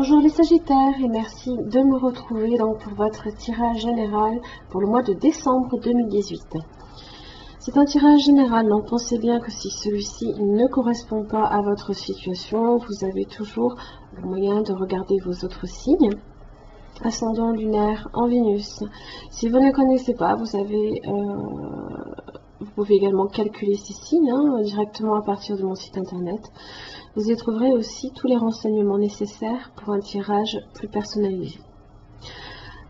Bonjour les Sagittaires et merci de me retrouver donc pour votre tirage général pour le mois de décembre 2018. C'est un tirage général, donc pensez bien que si celui-ci ne correspond pas à votre situation, vous avez toujours le moyen de regarder vos autres signes. Ascendant lunaire en Vénus. Si vous ne connaissez pas, vous pouvez également calculer ces signes directement à partir de mon site internet. Vous y trouverez aussi tous les renseignements nécessaires pour un tirage plus personnalisé.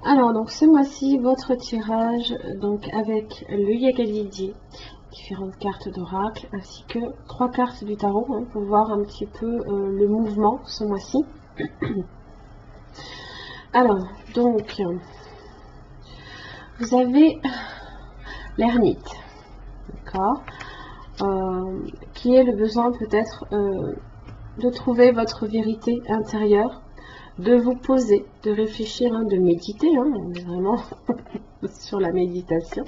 Alors donc ce mois-ci, votre tirage donc avec le Yagalidier, différentes cartes d'oracle ainsi que 3 cartes du tarot pour voir un petit peu le mouvement ce mois-ci. Alors, donc, vous avez l'ermite, d'accord, qui est le besoin peut-être de trouver votre vérité intérieure, de vous poser, de réfléchir, de méditer, on est vraiment sur la méditation,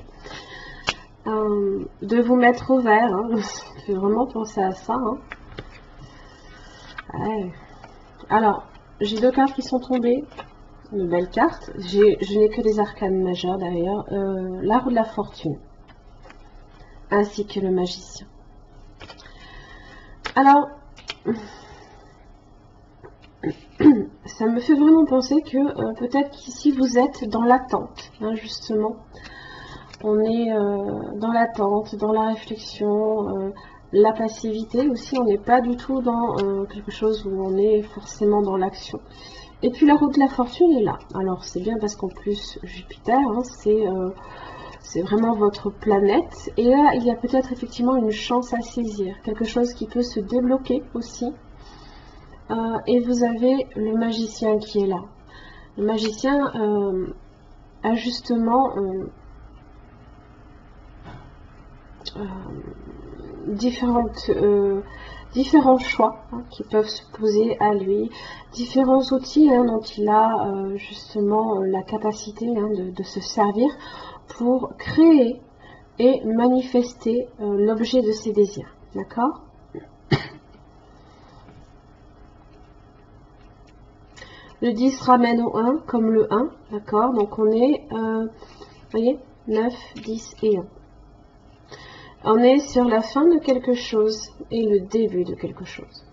de vous mettre au vert, je vais vraiment penser à ça. Ouais. Alors, j'ai 2 cartes qui sont tombées. Une belle carte. Je n'ai que des arcanes majeures derrière. La roue de la fortune. Ainsi que le magicien. Alors, ça me fait vraiment penser que peut-être qu'ici vous êtes dans l'attente. Justement. On est dans l'attente, dans la réflexion, la passivité aussi. On n'est pas du tout dans quelque chose où on est forcément dans l'action. Et puis la roue de la fortune est là. Alors c'est bien parce qu'en plus Jupiter, c'est vraiment votre planète. Et là, il y a peut-être effectivement une chance à saisir. Quelque chose qui peut se débloquer aussi. Et vous avez le magicien qui est là. Le magicien a justement différents choix qui peuvent se poser à lui, différents outils dont il a justement la capacité de se servir pour créer et manifester l'objet de ses désirs. D'accord? Le 10 ramène au 1 comme le 1, d'accord? Donc on est, vous voyez, 9, 10 et 1. On est sur la fin de quelque chose et le début de quelque chose.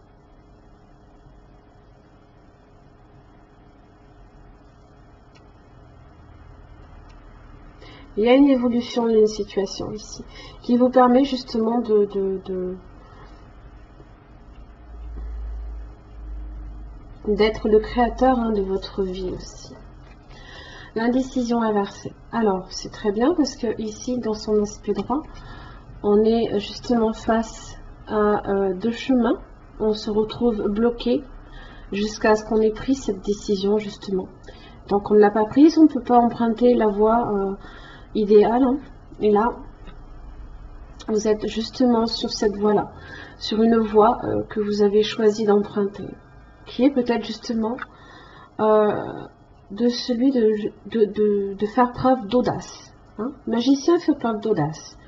Il y a une évolution d'une situation ici qui vous permet justement d'être le créateur de votre vie aussi. L'indécision inversée. Alors, c'est très bien parce que ici, dans son aspect droit, on est justement face à 2 chemins. On se retrouve bloqué jusqu'à ce qu'on ait pris cette décision, justement. Donc, on ne l'a pas prise, on ne peut pas emprunter la voie idéale. Et là, vous êtes justement sur cette voie-là, sur une voie que vous avez choisi d'emprunter, qui est peut-être justement de celui de faire preuve d'audace. Magicien fait preuve d'audace.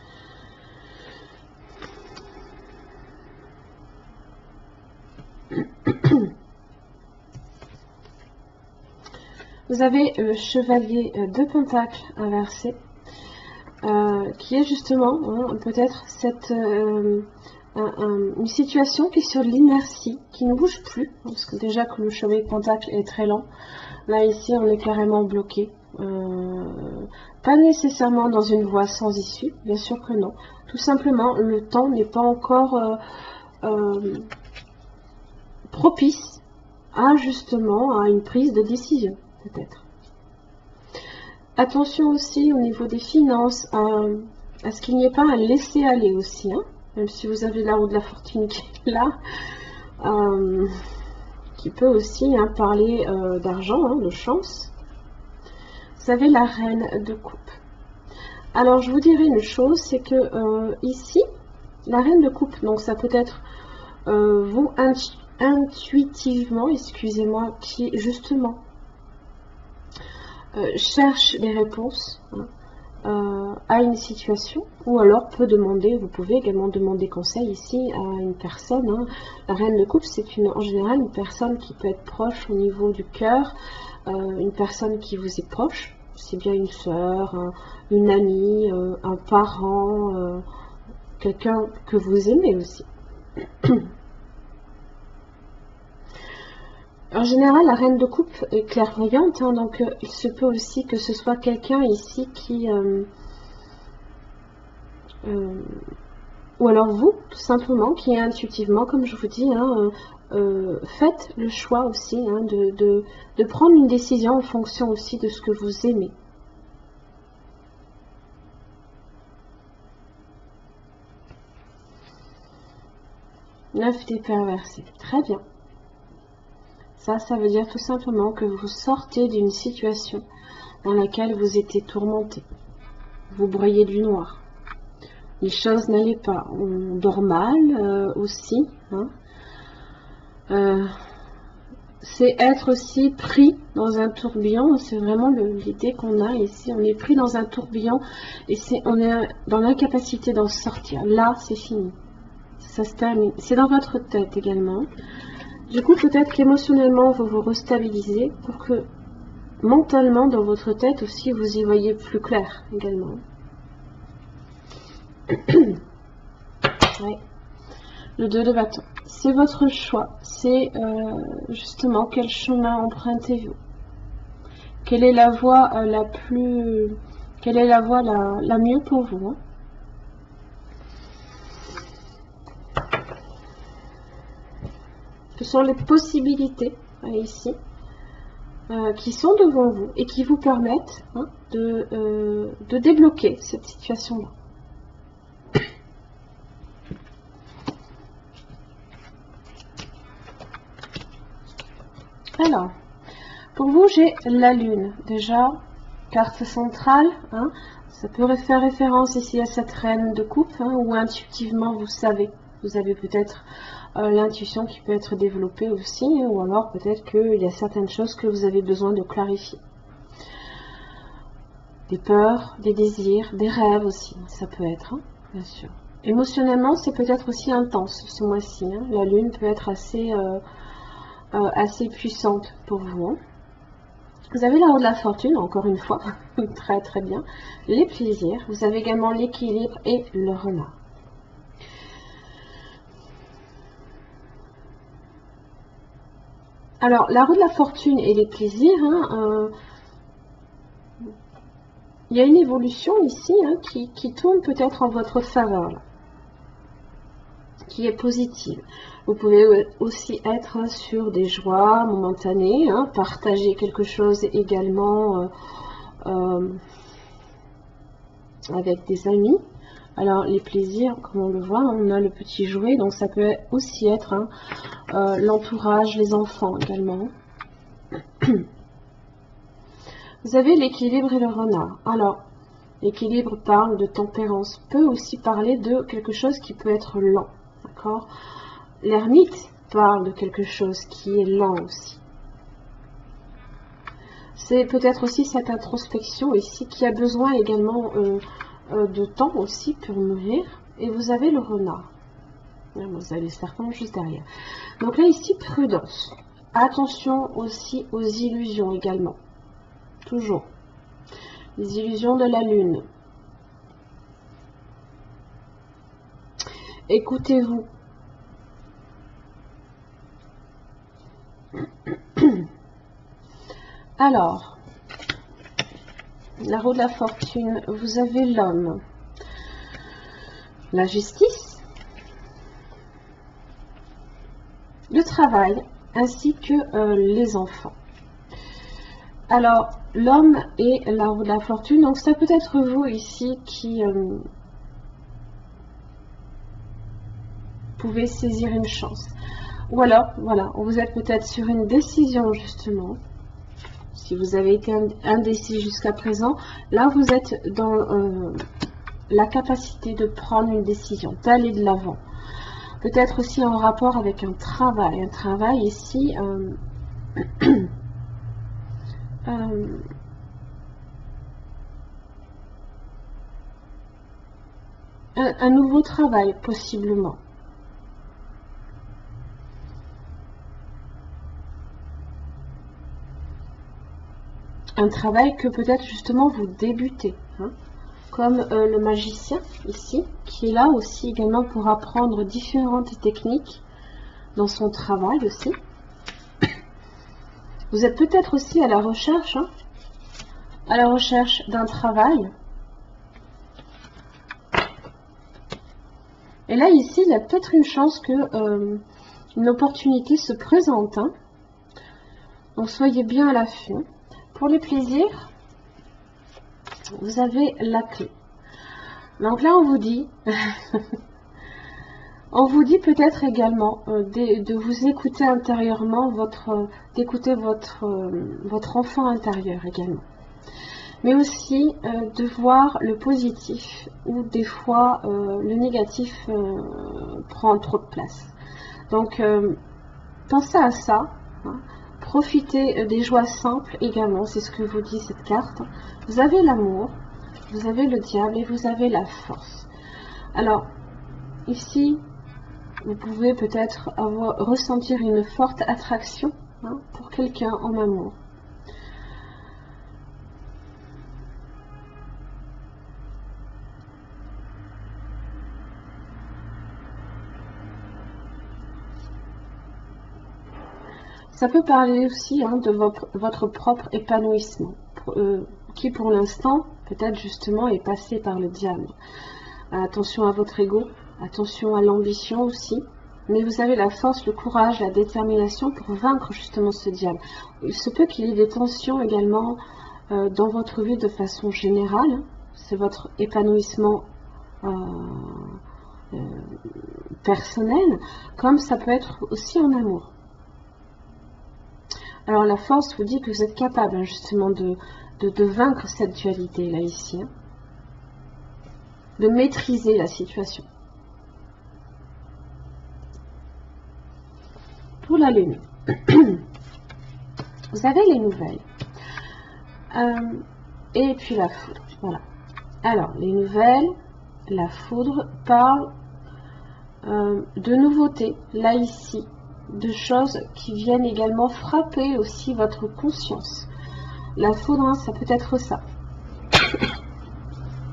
Vous avez le chevalier de Pentacle inversé, qui est justement peut-être une situation qui est sur l'inertie, qui ne bouge plus, parce que déjà que le chevalier de Pentacle est très lent. Là ici on est carrément bloqué. Pas nécessairement dans une voie sans issue, bien sûr que non. Tout simplement, le temps n'est pas encore propice justement à une prise de décision, peut-être. Attention aussi au niveau des finances, à ce qu'il n'y ait pas un laisser-aller aussi, même si vous avez la roue de la fortune qui est là, qui peut aussi parler d'argent, de chance. Vous avez la reine de coupe. Alors je vous dirais une chose, c'est que ici, la reine de coupe, donc ça peut être vous intuitivement, excusez-moi, qui justement cherche des réponses, à une situation, ou alors peut demander, vous pouvez également demander conseil ici à une personne. Hein. La reine de coupe, c'est en général une personne qui peut être proche au niveau du cœur, une personne qui vous est proche, c'est bien une sœur, une amie, un parent, quelqu'un que vous aimez aussi. En général, la reine de coupe est clairvoyante, hein, donc il se peut aussi que ce soit quelqu'un ici qui... ou alors vous, tout simplement, qui intuitivement, comme je vous dis, hein, faites le choix aussi hein, de prendre une décision en fonction aussi de ce que vous aimez. Neuf d'épée inversée. Très bien. Ça veut dire tout simplement que vous sortez d'une situation dans laquelle vous étiez tourmenté. Vous broyez du noir. Les choses n'allaient pas. On dort mal aussi. Hein. C'est être aussi pris dans un tourbillon. C'est vraiment l'idée qu'on a ici. On est pris dans un tourbillon et on est dans l'incapacité d'en sortir. Là, c'est fini. Ça se termine. C'est dans votre tête également. Du coup, peut-être qu'émotionnellement, vous vous restabilisez pour que mentalement, dans votre tête aussi, vous y voyez plus clair également. Ouais. Le 2 de bâton. C'est votre choix. C'est justement quel chemin empruntez-vous. Quelle est la voie Quelle est la voie la mieux pour vous, hein. Ce sont les possibilités ici qui sont devant vous et qui vous permettent hein, de débloquer cette situation-là. Alors, pour vous, j'ai la lune. Déjà, carte centrale. Hein, ça peut faire référence ici à cette reine de coupe hein, où intuitivement vous savez. Vous avez peut-être l'intuition qui peut être développée aussi, ou alors peut-être qu'il y a certaines choses que vous avez besoin de clarifier. Des peurs, des désirs, des rêves aussi, ça peut être, hein, bien sûr. Émotionnellement, c'est peut-être aussi intense ce mois-ci. Hein. La lune peut être assez puissante pour vous. Hein. Vous avez la roue de la fortune, encore une fois, très très bien. Les plaisirs, vous avez également l'équilibre et le renard. Alors, la roue de la fortune et les plaisirs, hein, il y a une évolution ici hein, qui tourne peut-être en votre faveur, là, qui est positive. Vous pouvez aussi être sur des joies momentanées, hein, partager quelque chose également avec des amis. Alors, les plaisirs, comme on le voit, on a le petit jouet, donc ça peut aussi être hein, l'entourage, les enfants également. Vous avez l'équilibre et le renard. Alors, l'équilibre parle de tempérance, peut aussi parler de quelque chose qui peut être lent, d'accord? L'ermite parle de quelque chose qui est lent aussi. C'est peut-être aussi cette introspection ici qui a besoin également de temps aussi pour mûrir. Et vous avez le renard. Vous avez le serpent juste derrière. Donc là ici, prudence. Attention aussi aux illusions également. Toujours. Les illusions de la lune. Écoutez-vous. Alors, la roue de la fortune, vous avez l'homme, la justice, le travail, ainsi que les enfants. Alors, l'homme et la roue de la fortune, donc ça peut être vous ici qui pouvez saisir une chance. Ou alors, voilà, vous êtes peut-être sur une décision justement. Si vous avez été indécis jusqu'à présent, là vous êtes dans la capacité de prendre une décision, d'aller de l'avant. Peut-être aussi en rapport avec un travail ici un nouveau travail, possiblement. Un travail que peut-être justement vous débutez, hein, comme le magicien ici, qui est là aussi également pour apprendre différentes techniques dans son travail aussi. Vous êtes peut-être aussi à la recherche, hein, d'un travail. Et là, ici, il y a peut-être une chance que une opportunité se présente. Hein. Donc, soyez bien à l'affût. Pour les plaisirs, vous avez la clé. Donc là, on vous dit, peut-être également de vous écouter intérieurement, d'écouter votre enfant intérieur également. Mais aussi de voir le positif, où des fois le négatif prend trop de place. Donc, pensez à ça. Hein. Profitez des joies simples également, c'est ce que vous dit cette carte. Vous avez l'amour, vous avez le diable et vous avez la force. Alors, ici, vous pouvez peut-être ressentir une forte attraction, hein, pour quelqu'un en amour. Ça peut parler aussi, hein, de votre propre épanouissement, qui pour l'instant, peut-être justement, est passé par le diable. Attention à votre ego, attention à l'ambition aussi, mais vous avez la force, le courage, la détermination pour vaincre justement ce diable. Il se peut qu'il y ait des tensions également dans votre vie de façon générale, c'est votre épanouissement personnel, comme ça peut être aussi en amour. Alors la force vous dit que vous êtes capable, hein, justement de vaincre cette dualité là ici, hein, de maîtriser la situation. Pour la lune, vous avez les nouvelles et puis la foudre. Voilà. Alors les nouvelles, la foudre parle de nouveautés là ici, de choses qui viennent également frapper aussi votre conscience. La foudre, hein, ça peut être ça.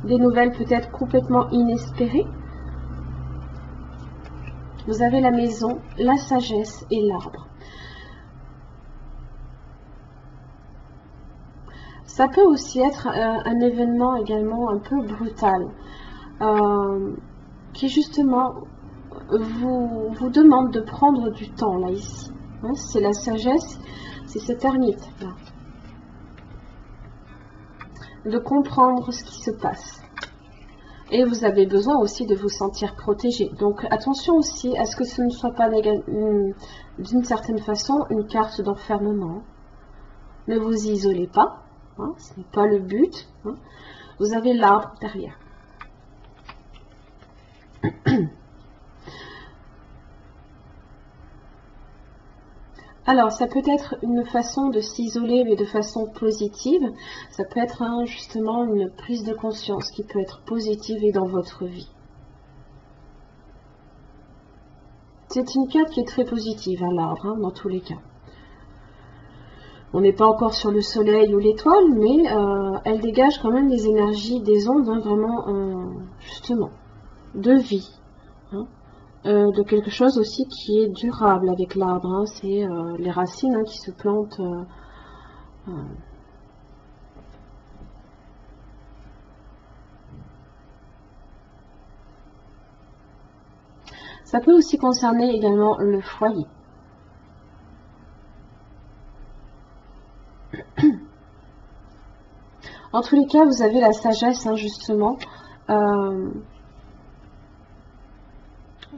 Des nouvelles peut-être complètement inespérées. Vous avez la maison, la sagesse et l'arbre. Ça peut aussi être un événement également un peu brutal, qui justement vous demande de prendre du temps là ici. Hein, c'est la sagesse, c'est cette ermite là. De comprendre ce qui se passe. Et vous avez besoin aussi de vous sentir protégé. Donc attention aussi à ce que ce ne soit pas d'une certaine façon une carte d'enfermement. Ne vous isolez pas, hein, ce n'est pas le but. Hein. Vous avez l'arbre derrière. Alors, ça peut être une façon de s'isoler, mais de façon positive. Ça peut être justement une prise de conscience qui peut être positive et dans votre vie. C'est une carte qui est très positive, hein, l'arbre, hein, dans tous les cas. On n'est pas encore sur le soleil ou l'étoile, mais elle dégage quand même des énergies, des ondes, hein, vraiment, justement, de vie. Hein. De quelque chose aussi qui est durable avec l'arbre, hein, c'est les racines, hein, qui se plantent. Ça peut aussi concerner également le foyer. En tous les cas, vous avez la sagesse, hein, justement,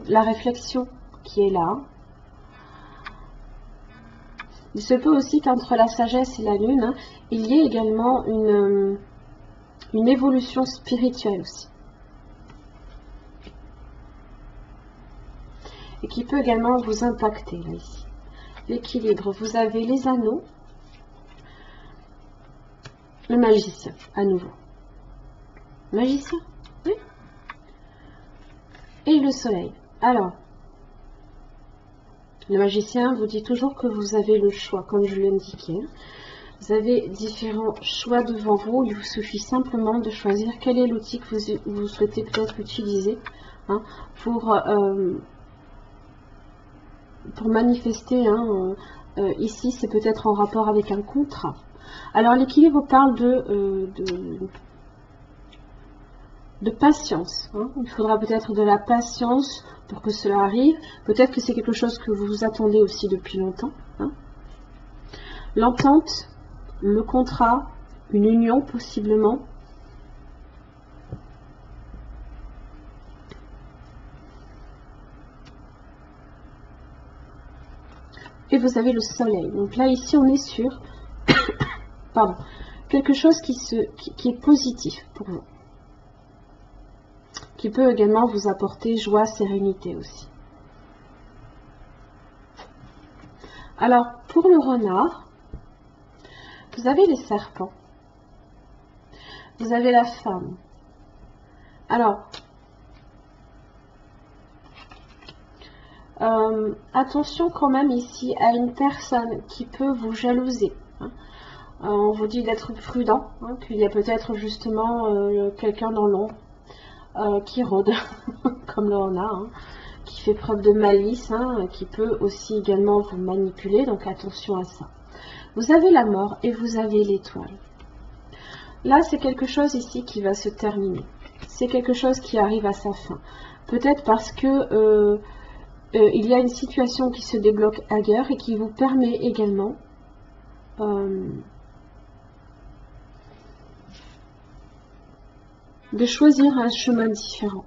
la réflexion qui est là. Il se peut aussi qu'entre la sagesse et la lune, hein, il y ait également une évolution spirituelle aussi. Et qui peut également vous impacter, là, ici. L'équilibre, vous avez les anneaux, le magicien, à nouveau. Magicien, oui. et le soleil. Alors, le magicien vous dit toujours que vous avez le choix, comme je l'ai indiqué. Vous avez différents choix devant vous. Il vous suffit simplement de choisir quel est l'outil que vous souhaitez peut-être utiliser hein, pour manifester. Ici, c'est peut-être en rapport avec un contrat. Alors, l'équilibre parle de patience. Hein. Il faudra peut-être de la patience pour que cela arrive. Peut-être que c'est quelque chose que vous attendez aussi depuis longtemps. Hein. L'entente, le contrat, une union possiblement. Et vous avez le soleil. Donc là, ici, on est sur pardon, quelque chose qui est positif pour vous. Qui peut également vous apporter joie, sérénité aussi. Alors, pour le renard, vous avez les serpents. Vous avez la femme. Alors, attention quand même ici à une personne qui peut vous jalouser. Hein. On vous dit d'être prudent, hein, qu'il y a peut-être justement quelqu'un dans l'ombre qui rôde, comme le renard, hein, qui fait preuve de malice, hein, qui peut aussi également vous manipuler, donc attention à ça. Vous avez la mort et vous avez l'étoile. Là, c'est quelque chose ici qui va se terminer. C'est quelque chose qui arrive à sa fin. Peut-être parce que il y a une situation qui se débloque ailleurs et qui vous permet également de choisir un chemin différent.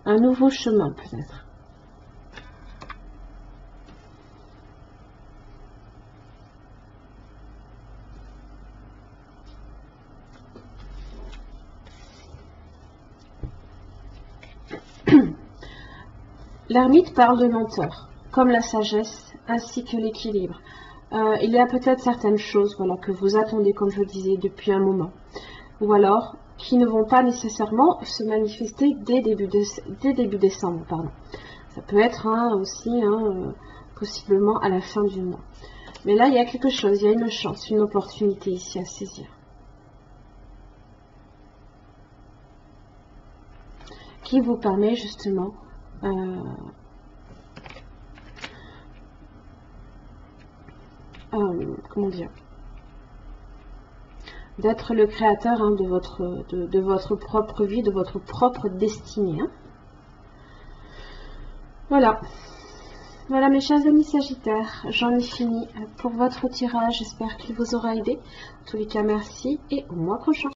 Un nouveau chemin peut-être. L'ermite parle de lenteur, comme la sagesse, ainsi que l'équilibre. Il y a peut-être certaines choses voilà, que vous attendez, comme je le disais, depuis un moment. Ou alors, qui ne vont pas nécessairement se manifester dès début décembre. Pardon. Ça peut être aussi possiblement à la fin du mois. Mais là, il y a quelque chose, il y a une chance, une opportunité ici à saisir. Qui vous permet justement comment dire, d'être le créateur de votre propre vie, de votre propre destinée. Hein. Voilà. Voilà mes chers amis Sagittaires, j'en ai fini pour votre tirage. J'espère qu'il vous aura aidé. En tous les cas, merci et au mois prochain.